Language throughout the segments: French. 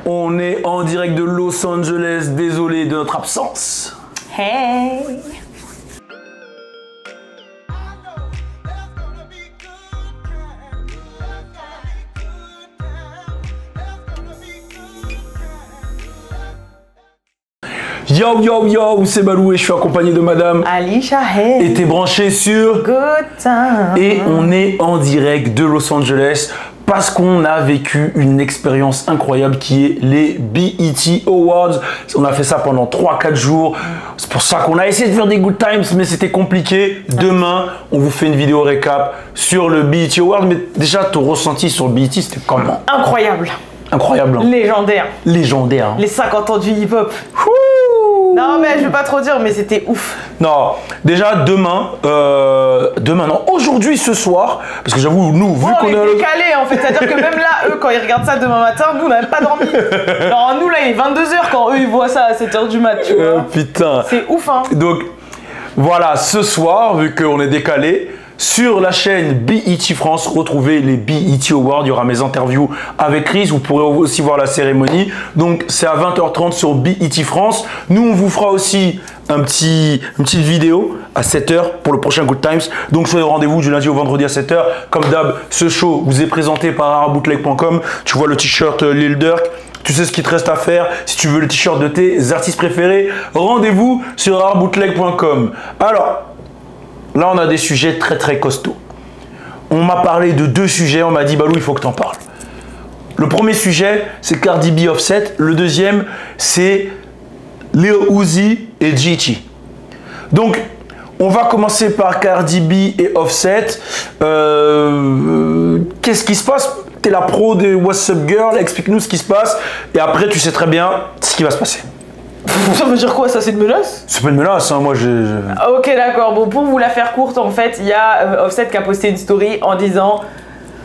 On est en direct de Los Angeles, désolé de notre absence. Hey! Yo yo yo, c'est Balou et je suis accompagné de madame Alicia Hey! Et t'es branché sur Good time! Et on est en direct de Los Angeles parce qu'on a vécu une expérience incroyable qui est les BET Awards. On a fait ça pendant 3-4 jours. C'est pour ça qu'on a essayé de faire des good times, mais c'était compliqué. Demain, on vous fait une vidéo récap sur le BET Awards. Mais déjà, ton ressenti sur le BET, c'était comment? Incroyable! Incroyable. Hein? Légendaire! Légendaire. Hein? Les 50 ans du hip-hop. Non mais je veux pas trop dire, mais c'était ouf. Non, déjà demain, non, aujourd'hui, ce soir, parce que j'avoue, nous, vu qu'on est décalé en fait, c'est-à-dire que même là, eux, quand ils regardent ça demain matin, nous, on n'a même pas dormi. Alors nous, là, il est 22h quand eux, ils voient ça à 7h du mat, tu vois. Putain. C'est ouf, hein. Donc, voilà, ce soir, vu qu'on est décalé, sur la chaîne BET France, retrouvez les BET Awards. Il y aura mes interviews avec Chris. Vous pourrez aussi voir la cérémonie. Donc, c'est à 20h30 sur BET France. Nous, on vous fera aussi une petite vidéo à 7h pour le prochain Good Times. Donc, soyez au rendez-vous du lundi au vendredi à 7h. Comme d'hab, ce show vous est présenté par arabootleg.com. Tu vois le t-shirt Lil Durk. Tu sais ce qu'il te reste à faire. Si tu veux le t-shirt de tes artistes préférés, rendez-vous sur arabootleg.com. Alors, là, on a des sujets très très costauds. On m'a parlé de 2 sujets, on m'a dit Balou, il faut que tu en parles. Le premier sujet, c'est Cardi B Offset. Le deuxième, c'est Lil Uzi et Geechee. Donc, on va commencer par Cardi B et Offset. Qu'est-ce qui se passe? T'es la pro de What's Up Girl, explique-nous ce qui se passe. Et après, tu sais très bien ce qui va se passer. Ça veut dire quoi, ça? C'est une menace? C'est pas une menace, hein, moi Ok, d'accord. Bon, pour vous la faire courte, en fait, il y a Offset qui a posté une story en disant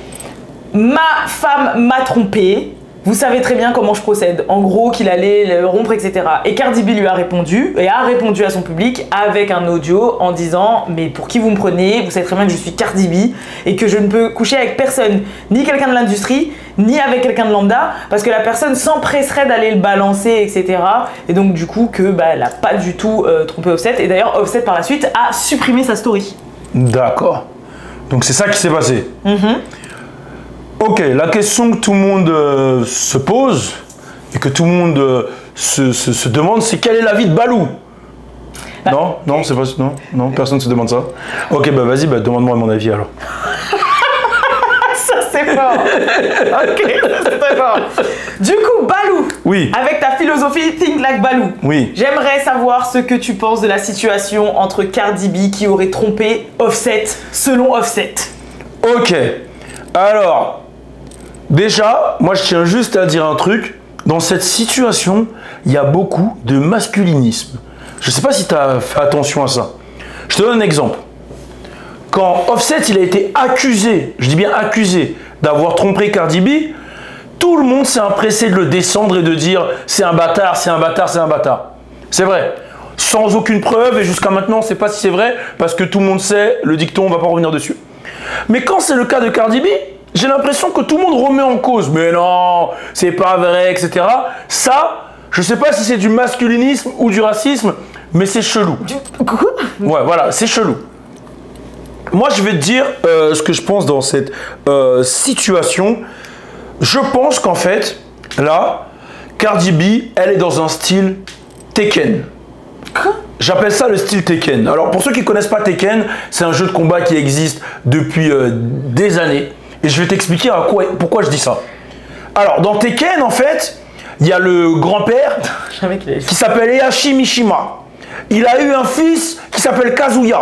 « Ma femme m'a trompé. Vous savez très bien comment je procède. » En gros, qu'il allait le rompre, etc. Et Cardi B lui a répondu, et a répondu à son public avec un audio en disant « Mais pour qui vous me prenez? Vous savez très bien que je suis Cardi B et que je ne peux coucher avec personne, ni quelqu'un de l'industrie, ni avec quelqu'un de lambda, parce que la personne s'empresserait d'aller le balancer, etc. » Et donc du coup, elle n'a pas du tout trompé Offset. Et d'ailleurs, Offset par la suite a supprimé sa story. D'accord. Donc c'est ça qui s'est passé. Ok, la question que tout le monde se pose et que tout le monde se demande, c'est quel est l'avis de Balou? Non, non, c'est pas non, personne ne se demande ça. Ok, bah vas-y, demande-moi mon avis alors. Ça c'est fort. Ok, c'est très fort. Du coup, Balou, oui. Avec ta philosophie Think Like Balou, oui. J'aimerais savoir ce que tu penses de la situation entre Cardi B qui aurait trompé Offset selon Offset. Ok, alors, déjà, moi je tiens juste à dire un truc. Dans cette situation, il y a beaucoup de masculinisme. Je ne sais pas si tu as fait attention à ça. Je te donne un exemple. Quand Offset il a été accusé, je dis bien accusé, d'avoir trompé Cardi B, tout le monde s'est empressé de le descendre et de dire c'est un bâtard, c'est un bâtard, c'est un bâtard. C'est vrai. Sans aucune preuve et jusqu'à maintenant on ne sait pas si c'est vrai parce que tout le monde sait, le dicton on ne va pas revenir dessus. Mais quand c'est le cas de Cardi B, j'ai l'impression que tout le monde remet en cause. Mais non, c'est pas vrai, etc. Ça, je sais pas si c'est du masculinisme ou du racisme, mais c'est chelou. Ouais, voilà, c'est chelou. Moi, je vais te dire ce que je pense dans cette situation. Je pense qu'en fait, là, Cardi B, elle est dans un style Tekken. J'appelle ça le style Tekken. Alors, pour ceux qui ne connaissent pas Tekken, c'est un jeu de combat qui existe depuis des années. Et je vais t'expliquer pourquoi je dis ça. Alors, dans Tekken, en fait, il y a le grand-père qui s'appelle Heihachi Mishima. Il a eu un fils qui s'appelle Kazuya.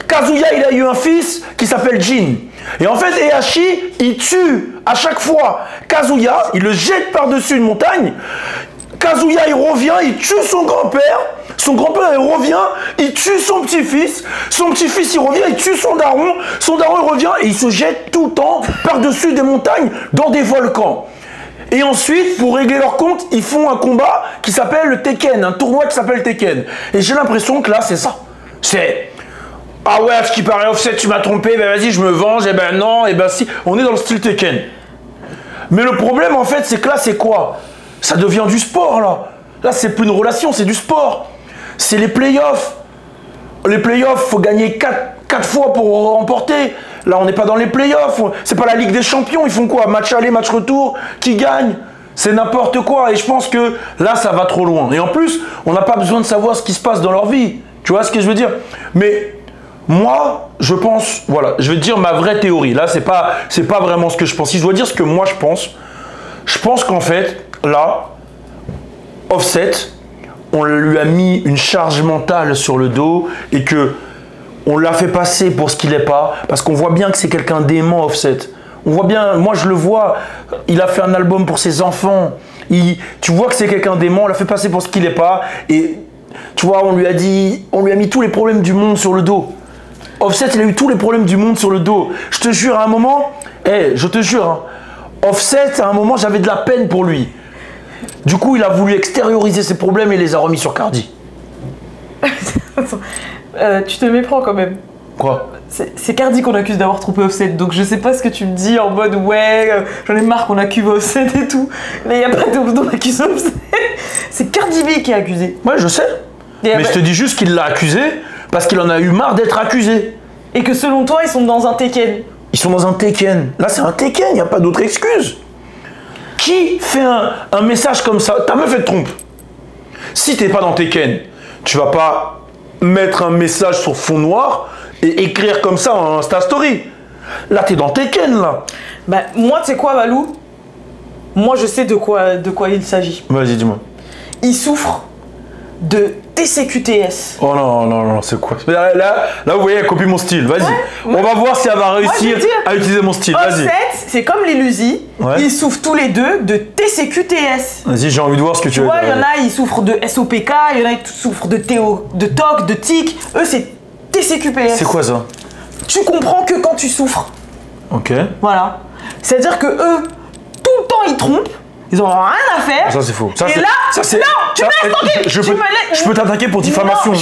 Kazuya, il a eu un fils qui s'appelle Jin. Et en fait, Heihachi, il tue à chaque fois Kazuya, il le jette par-dessus une montagne. Kazuya, il revient, il tue son grand-père. Son grand-père, il revient, il tue son petit-fils. Son petit-fils, il revient, il tue son daron. Son daron, il revient et il se jette tout le temps par-dessus des montagnes dans des volcans. Et ensuite, pour régler leur compte, ils font un combat qui s'appelle le Tekken, un tournoi qui s'appelle Tekken. Et j'ai l'impression que là, c'est ça. C'est... Ah ouais, à ce qui paraît, Offset, tu m'as trompé, ben vas-y, je me venge, et ben non, et ben si. On est dans le style Tekken. Mais le problème, en fait, c'est que là, c'est quoi? Ça devient du sport, là. Là, c'est plus une relation, c'est du sport. C'est les playoffs. Les playoffs, faut gagner 4 fois pour remporter. Là, on n'est pas dans les playoffs. C'est pas la Ligue des Champions. Ils font quoi? Match aller, match retour. Qui gagne? C'est n'importe quoi. Et je pense que là, ça va trop loin. Et en plus, on n'a pas besoin de savoir ce qui se passe dans leur vie. Tu vois ce que je veux dire? Mais moi, je pense, voilà, je vais te dire ma vraie théorie. Là, c'est pas vraiment ce que je pense. Si je dois dire ce que moi je pense qu'en fait, là, Offset, on lui a mis une charge mentale sur le dos et que on l'a fait passer pour ce qu'il n'est pas, parce qu'on voit bien que c'est quelqu'un d'aimant, Offset. On voit bien, moi je le vois, il a fait un album pour ses enfants. Tu vois que c'est quelqu'un d'aimant, on l'a fait passer pour ce qu'il n'est pas. Et tu vois, on lui a mis tous les problèmes du monde sur le dos. Offset, il a eu tous les problèmes du monde sur le dos. Je te jure, à un moment, je te jure, hein, Offset, à un moment, j'avais de la peine pour lui. Du coup, il a voulu extérioriser ses problèmes et les a remis sur Cardi. Tu te méprends quand même. Quoi? C'est Cardi qu'on accuse d'avoir trompé Offset, donc je sais pas ce que tu me dis en mode ouais, j'en ai marre qu'on accuse Offset et tout. Mais il n'y a pas d'on accuse Offset. C'est Cardi B qui est accusé. Ouais, je sais. Mais je te dis juste qu'il l'a accusé parce qu'il en a eu marre d'être accusé. Et que selon toi, ils sont dans un Tekken. Ils sont dans un Tekken. Là, c'est un Tekken, il n'y a pas d'autre excuse. Qui fait un message comme ça? Ta meuf, elle te trompe. Si t'es pas dans Tekken, tu vas pas mettre un message sur fond noir et écrire comme ça en Insta Story. Là, t'es dans Tekken, là. Bah, moi, tu sais quoi, Balou? Moi, je sais de quoi il s'agit. Vas-y, dis-moi. Il souffre de TCQTS. Oh non, c'est quoi? Là, vous voyez, elle copie mon style. Vas-y. Ouais, on va voir si elle va réussir à utiliser mon style. Vas-y. Offset, c'est comme les Luzi. Ouais. Ils souffrent tous les deux de TCQTS. Vas-y, j'ai envie de voir ce que tu veux. Tu vois, il y en a, ils souffrent de SOPK, il y en a qui souffrent de TOC, de TIC. Eux, c'est TCQPS. C'est quoi ça? Tu comprends que quand tu souffres. Ok. Voilà. C'est-à-dire que eux, tout le temps, ils trompent. Ils ont rien à faire. Ça, c'est faux. Ça, et là, c'est... non, tu me laisses tranquille. Je peux t'attaquer pour diffamation. Non,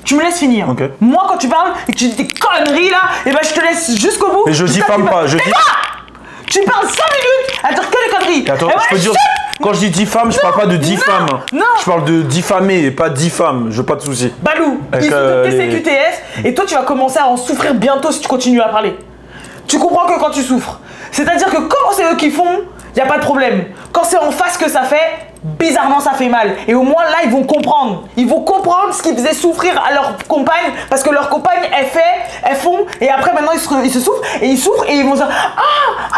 tu me laisses finir. Ok. Moi, quand tu parles et que tu dis des conneries là, et ben je te laisse jusqu'au bout. Mais je diffame pas. Tu parles 5 minutes à dire que des conneries. Attends, je peux dire... Quand je dis diffame, je parle pas de diffame. Non. Je parle de diffamer, pas diffame. Je veux pas de soucis. Balou, ils souffrent de TCQTS et toi, tu vas commencer à en souffrir bientôt si tu continues à parler. Tu comprends que quand tu souffres. C'est-à-dire que quand c'est eux qui font, il n'y a pas de problème. Quand c'est en face que ça fait, bizarrement ça fait mal. Et au moins là, ils vont comprendre. Ils vont comprendre ce qui faisait souffrir à leur compagne parce que leur compagne, elles font et après maintenant ils se souffrent et ils vont dire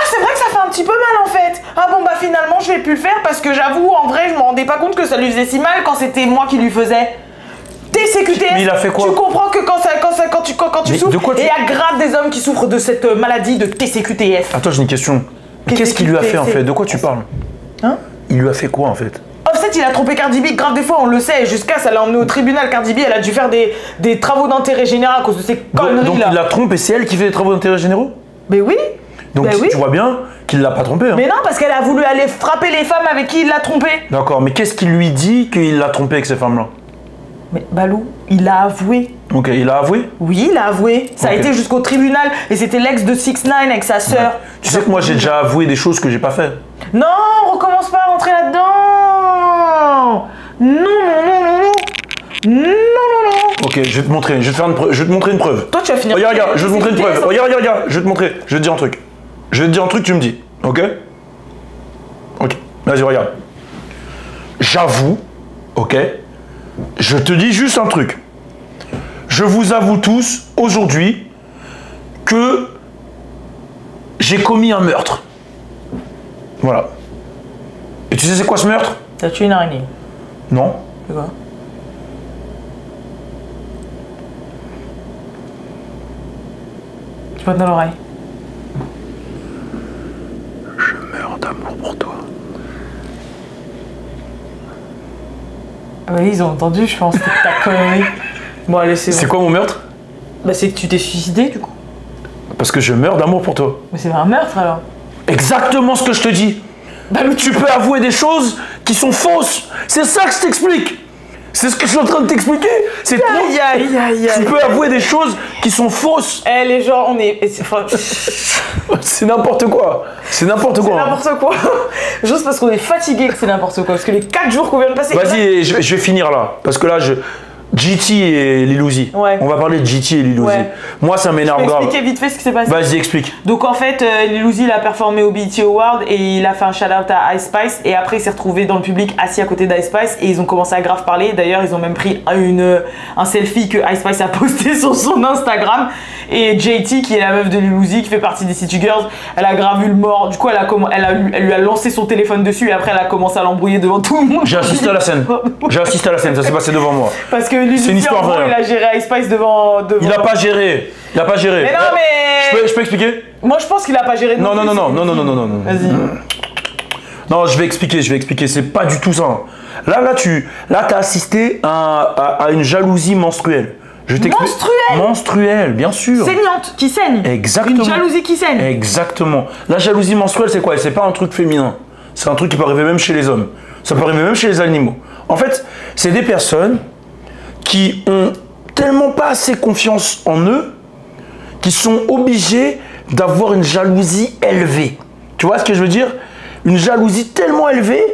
c'est vrai que ça fait un petit peu mal en fait. Ah bon bah finalement je vais plus le faire parce que j'avoue en vrai je me rendais pas compte que ça lui faisait si mal quand c'était moi qui lui faisais. TCQTS, mais il a fait quoi? Tu comprends que quand tu souffres, et il y a grave des hommes qui souffrent de cette maladie de TCQTS. Attends, j'ai une question. Qu'est-ce qu'il lui a fait en fait? De quoi tu parles? Hein? Il lui a fait quoi en fait? Offset, il a trompé Cardi B, grave des fois, on le sait, jusqu'à ça l'a emmené au tribunal. Cardi B, elle a dû faire des travaux d'intérêt général à cause de ces conneries-là. Donc il la trompe et c'est elle qui fait des travaux d'intérêt généraux? Mais oui. Donc tu vois bien qu'il l'a pas trompé. Hein. Mais non, parce qu'elle a voulu aller frapper les femmes avec qui il l'a trompé. D'accord, mais qu'est-ce qu'il lui dit qu'il l'a trompé avec ces femmes-là? Mais Balou, il a avoué. Ok, il a avoué? Oui, il a avoué. Ça a été jusqu'au tribunal et c'était l'ex de 6ix9ine avec sa sœur. Ouais. Tu sais que moi j'ai déjà avoué des choses que j'ai pas fait. Non, recommence pas à rentrer là-dedans. Non. Ok, je vais te montrer, je vais te montrer une preuve. Toi, tu vas finir. Regarde, je vais te montrer une preuve. Regarde, je vais te montrer, je vais te dire un truc. Je vais te dire un truc, tu me dis, ok? Ok, vas-y, regarde. J'avoue, ok? Je te dis juste un truc. Je vous avoue tous, aujourd'hui, que j'ai commis un meurtre. Voilà. Et tu sais c'est quoi ce meurtre? T'as tué une araignée. Non. C'est quoi? Tu vas dans l'oreille. Je meurs d'amour pour toi. Ah bah oui, ils ont entendu, je pense, ta connerie. Bon, allez, c'est bon. C'est quoi mon meurtre? Bah c'est que tu t'es suicidé, du coup. Parce que je meurs d'amour pour toi. Mais c'est un meurtre, alors. Exactement ce que je te dis. Bah, tu peux avouer des choses qui sont fausses. C'est ça que je t'explique. C'est ce que je suis en train de t'expliquer. C'est trop. Tu peux avouer des choses qui sont fausses. Eh, les gens, on est. C'est n'importe quoi. C'est n'importe quoi. C'est n'importe quoi. Juste parce qu'on est fatigué que c'est n'importe quoi. Parce que les 4 jours qu'on vient de passer. Vas-y, je vais finir là. Parce que là, GT et Lil Uzi. Ouais. On va parler de GT et Lil Uzi. Ouais. Moi, ça m'énerve Je vais grave. expliquer vite fait ce qui s'est passé. Vas-y, explique. Donc en fait, Lil Uzi il a performé au BET Award et il a fait un shout-out à Ice Spice. Et après, il s'est retrouvé dans le public assis à côté d'Ice Spice et ils ont commencé à grave parler. D'ailleurs, ils ont même pris un selfie que Ice Spice a posté sur son Instagram. Et JT, qui est la meuf de Lil Uzi, qui fait partie des City Girls, elle a grave eu le mort. Du coup, elle lui a lancé son téléphone dessus et après, elle a commencé à l'embrouiller devant tout le monde. J'ai assisté à la scène. J'ai assisté à la scène. Ça s'est passé devant moi. Parce que Lil C'est une Uzi, histoire en gros, vraie. il a géré Ice Spice devant. Il a pas géré. Il a pas géré. Mais non, mais. Je peux expliquer? Moi, je pense qu'il a pas géré. Non. Vas-y. Non, je vais expliquer. C'est pas du tout ça. Là, t'as assisté à une jalousie menstruelle. Je t'explique. Menstruelle, bien sûr. Saignante, qui saigne. Exactement. Une jalousie qui saigne. Exactement. La jalousie menstruelle, c'est quoi? C'est pas un truc féminin. C'est un truc qui peut arriver même chez les hommes. Ça peut arriver même chez les animaux. En fait, c'est des personnes qui ont tellement pas assez confiance en eux qui sont obligés d'avoir une jalousie élevée. Tu vois ce que je veux dire? Une jalousie tellement élevée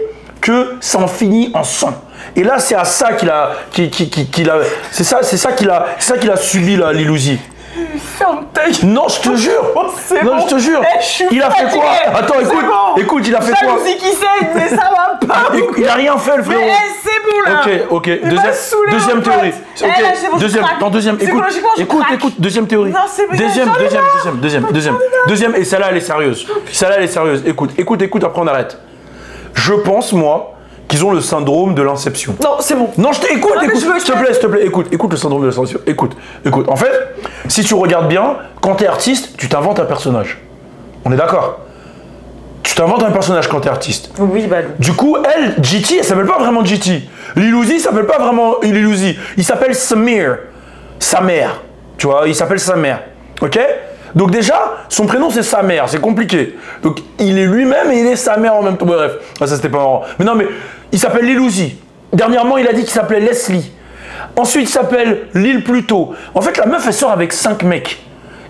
que ça en finit en sang. Et là, c'est à ça qu'il a, c'est ça qu'il a subi là, Lil Uzi. Ferme ta gueule. Non, je te jure. C'est Non, bon. je te jure. Eh, je suis Il a fait fatiguée. quoi? Attends, écoute, C'est bon. écoute, il a fait quoi? Jalousie qui saigne, mais ça va pas. Il a rien fait, le Mais frérot. c'est bon là. Ok. Il m'a saoulé, Deuxième mon théorie. pote. Eh, là, c'est bon, je craque. Deuxième. Psychologiquement, je craque. Écoute. Deuxième théorie. Non, c'est bien, Deuxième. Et celle-là, elle est sérieuse. Écoute. Après, on arrête. Je pense, moi, qu'ils ont le syndrome de l'inception. Non, c'est bon. Non, écoute, Non, mais je veux s'il te plaît, écoute le syndrome de l'inception. Écoute. En fait, si tu regardes bien, quand t'es artiste, tu t'inventes un personnage. On est d'accord? Tu t'inventes un personnage quand t'es artiste. Oui, bah. Du coup, GT, elle s'appelle pas vraiment GT. Lil Uzi s'appelle pas vraiment Lil Uzi. Il s'appelle Samir. Sa mère. Tu vois, il s'appelle sa mère. Ok? Donc déjà, son prénom c'est sa mère, c'est compliqué. Donc il est lui-même et il est sa mère en même temps. Bref, ça c'était pas marrant. Mais non, mais il s'appelle Lil Uzi. Dernièrement, il a dit qu'il s'appelait Leslie. Ensuite, il s'appelle Lil Pluto. En fait, la meuf, elle sort avec 5 mecs.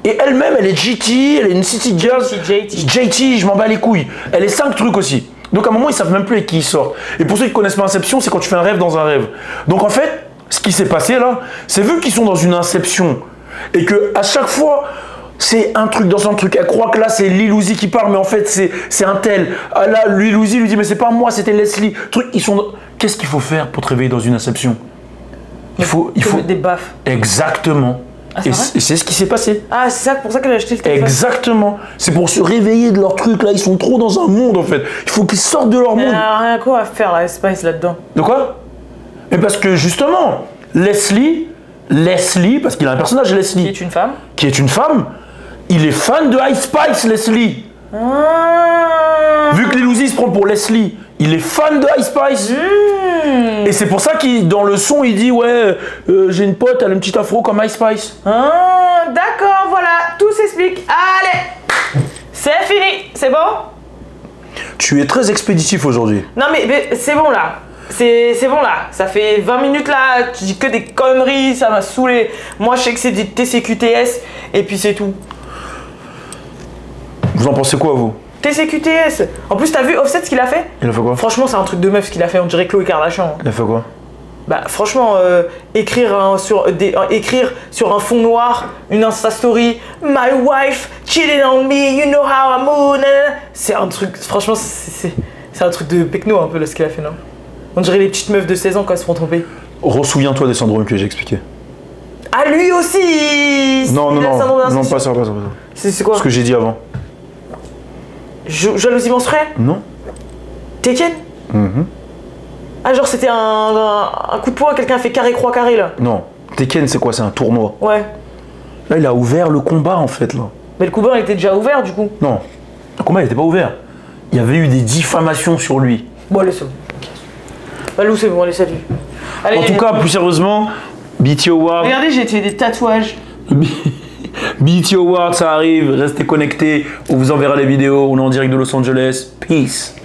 Et elle-même, elle est GT, elle est une City Girl. JT, je m'en bats les couilles. Elle est 5 trucs aussi. Donc à un moment, ils savent même plus avec qui ils sortent. Et pour ceux qui connaissent pas Inception, c'est quand tu fais un rêve dans un rêve. Donc en fait, ce qui s'est passé là, c'est vu qu'ils sont dans une inception et que à chaque fois, c'est un truc dans un truc. Elle croit que là, c'est Lil Uzi qui parle, mais en fait, c'est un tel. Ah, là, Lil Uzi lui dit, mais c'est pas moi, c'était Leslie. Qu'est-ce qu'il faut faire pour te réveiller dans une inception? Il faut des baffes. Exactement. Ah, et c'est ce qui s'est passé. Ah, c'est ça pour ça qu'elle a acheté le téléphone. Exactement. C'est pour se réveiller de leur truc là. Ils sont trop dans un monde en fait. Il faut qu'ils sortent de leur Elle monde. a rien quoi à faire là, Spice là-dedans. De quoi? Mais parce que justement, Leslie, parce qu'il a un personnage Leslie. Qui est une femme. Il est fan de Ice Spice, Leslie. Vu que Lil Uzi se prend pour Leslie, il est fan de Ice Spice. Et c'est pour ça qu'il, dans le son, il dit ouais, j'ai une pote, elle a une petite afro comme Ice Spice. D'accord, voilà, tout s'explique. Allez, c'est fini, c'est bon? Tu es très expéditif aujourd'hui. Non mais c'est bon là. C'est bon là, ça fait 20 minutes là, tu dis que des conneries, ça m'a saoulé. Moi je sais que c'est des TCQTS et puis c'est tout. Vous en pensez quoi vous? TCQTS. En plus t'as vu Offset ce qu'il a fait? Il a fait quoi? Franchement c'est un truc de meuf ce qu'il a fait, on dirait Khloé Kardashian. Il a fait quoi? Bah franchement, écrire sur un fond noir une Insta story, My wife cheated on me, you know how I move. C'est un truc, franchement c'est un truc de pecno un peu là ce qu'il a fait, non? On dirait les petites meufs de 16 ans quand elles se font tromper. Ressouviens-toi des syndromes que j'ai expliqués. Ah lui aussi. Non, pas ça. C'est quoi? Ce que j'ai dit avant. Jalousie menstruelle? Non. Tekken? Ah genre c'était un coup de poing, quelqu'un a fait carré croix carré là. Non. Tekken c'est quoi? C'est un tournoi. Ouais. Là il a ouvert le combat en fait là. Mais le combat il était déjà ouvert du coup. Non. Le combat il était pas ouvert. Il y avait eu des diffamations sur lui. Bon allez c'est bon. Allô c'est bon, allez salut. Allez, en tout cas, plus sérieusement, BET Awards. Regardez, j'ai fait des tatouages. BET Awards, ça arrive, restez connectés, on vous enverra les vidéos, on est en direct de Los Angeles. Peace.